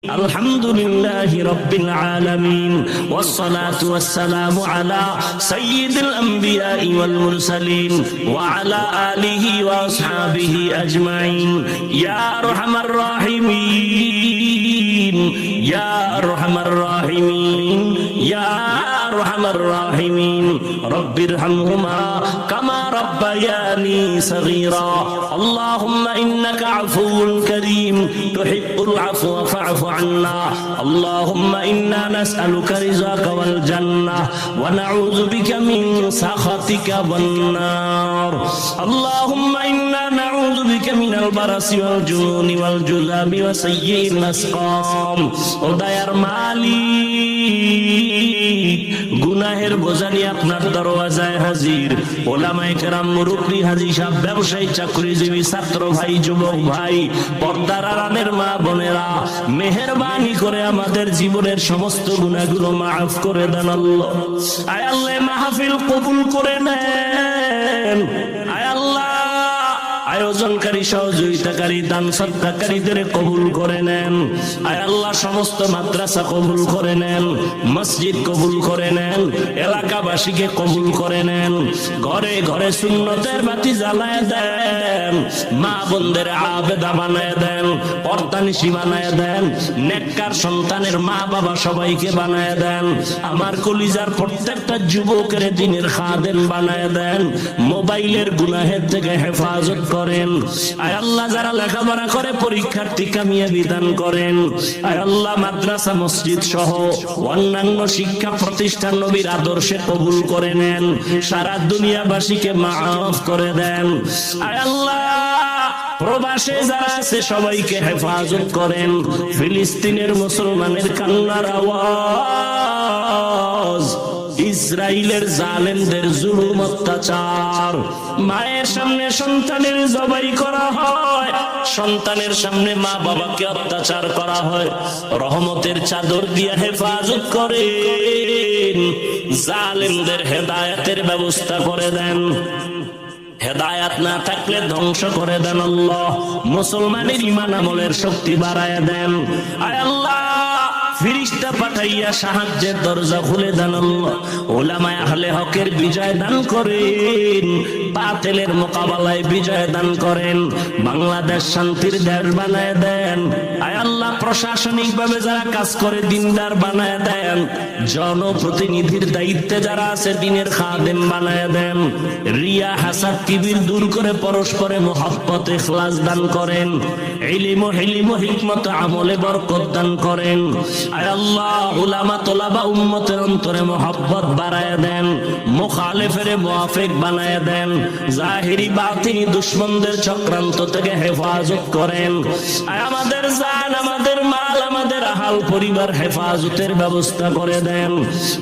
الحمد لله رب العالمين والصلاة والسلام على سيد الأنبياء والمرسلين وعلى آله وأصحابه أجمعين يا أرحم الراحمين يا أرحم الراحمين يا أرحم الراحمين رب ارحمهما كما ربياني صغيرا اللهم إنك عفو كريم تحب العفو فاعف عنا اللهم إنا نسألك رزاك والجنة ونعوذ بك من سخطك والنار اللهم إنا نعوذ بك من البرص والجنون والجذام وسيء الأسقام ودير মালিক গুনাহের বোঝা নিয়ে আপনার দরওয়াজায় হাজির ওলামায়ে কেরাম মুরব্বি হাজী সাহেব ব্যবসায়ী চাকরিজীবী ছাত্র ভাই যুবক ভাই পর্দার আড়ালের মা বোনেরা মেহেরবানি করে আমাদের জীবনের সমস্ত গুনাহগুলো মাফ করে দেন আল্লাহ আয় আল্লাহ মাহফিল কবুল করে নেন আয় আল্লাহ আয়োজনকারী সহযোগিতাকারী দান সদকাকারীদের কবুল করে নেন আয় আল্লাহ সমস্ত মাদ্রাসা কবুল করে নেন মসজিদ কবুল করে নেন এলাকাবাসীকে কবুল করে নেন ঘরে ঘরে সুন্নতের বাতি জ্বালায় দেন মা বোনদের আবেদা বানায় দেন পর্দানিশী বানায় দেন নেককার সন্তানের মা বাবা সবাইকে বানায় দেন আমার কলিজার প্রত্যেকটা যুবকের দ্বীনের খাদেম বানায় দেন মোবাইলের গুনাহের থেকে হেফাজত করেন আয় আল্লাহ যারা লেখাপড়া করে পরীক্ষার্থী কামিয়াবি দান করেন আয় আল্লাহ মাদ্রাসা মসজিদ সহ অন্যান্য শিক্ষা প্রতিষ্ঠান নবীর আদর্শে কবুল করে নেন সারা দুনিয়াবাসীকে মাফ করে দেন আয় আল্লাহ প্রবাসে যারা আছে সবাইকে হেফাজত করেন ফিলিস্তিনের মুসলমানের কান্নার আওয়াজ ইসরায়েলের জালেমদের জুলুম অত্যাচার মায়ের সামনে সন্তানের জবাই করা হয় সন্তানের সামনে মা বাবাকে অত্যাচার করা হয় রহমতের চাদর দিয়ে হেফাজত করেন জালেমদের হেদায়েতের ব্যবস্থা করে দেন হেদায়াত না থাকলে ধ্বংস করে দেন আল্লাহ মুসলমানের ঈমান আমলের শক্তি বাড়ায় দেন আয় আল্লাহ ফেরেশতা পাঠাইয়া সাহায্যের দরজা খুলে দেন আল্লাহ উলামায়ে আহলে হকের বিজয় দান করেন বাতিলের মোকাবেলায় বিজয় দান করেন বাংলাদেশ শান্তির দেশ বানায় দেন আয় আল্লাহ প্রশাসনিক ভাবে যারা কাজ করে দিনদার বানায় দেন জনপ্রতিনিধির দায়িত্বে যারা আছে দ্বীনের খাদেম বানায় দেন রিয়া হাসাদ কিবির দূর করে পরস্পরে মুহাব্বত ইখলাস দান করেন ইলম ও হিকমত আমলে বরকত দান করেন আয় আল্লাহ উলামা তোলাবা উম্মতের অন্তরে মুহাব্বত বাড়ায় দেন মুখালিফের মুওয়াফিক বানায় দেন জাহিরি বাতিনি দুশমনদের চক্রান্ত থেকে হেফাজত করেন আয় আমাদের জান আমাদের মাল আমাদের আহাল পরিবার হেফাজতের ব্যবস্থা করে দেন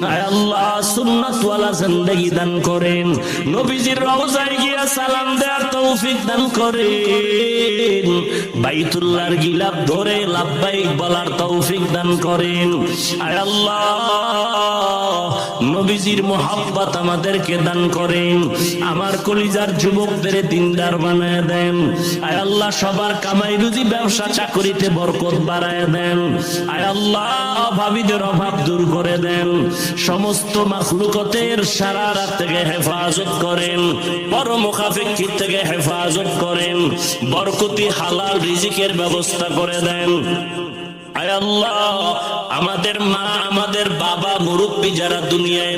আয় আল্লাহ সুন্নাত ওয়ালা জিন্দেগি দান করেন নবীজির রওজায় গিয়া সালাম দেওয়ার তৌফিক দান করেন বাইতুল্লাহর গিলাফ ধরে লাব্বাইক বলার তৌফিক দান করেন আয় আল্লাহ নবীজির মুহাব্বত আমাদেরকে দান করেন আমার কলিজার যুবকদের দিনদার বানায় দেন আয় আল্লাহ সবার কামাই রুজি ব্যবসা চাকরিতে বরকত বাড়ায় দেন আয় আল্লাহ অভাবীদের অভাব দূর করে দেন সমস্ত মাখলুকতের শারারাত থেকে হেফাজত করেন পরমুখাফিক থেকে হেফাজত করেন বরকতি হালাল রিজিকের ব্যবস্থা করে দেন আয় আল্লাহ আমাদের মা আমাদের বাবা মুরব্বী যারা দুনিয়ায়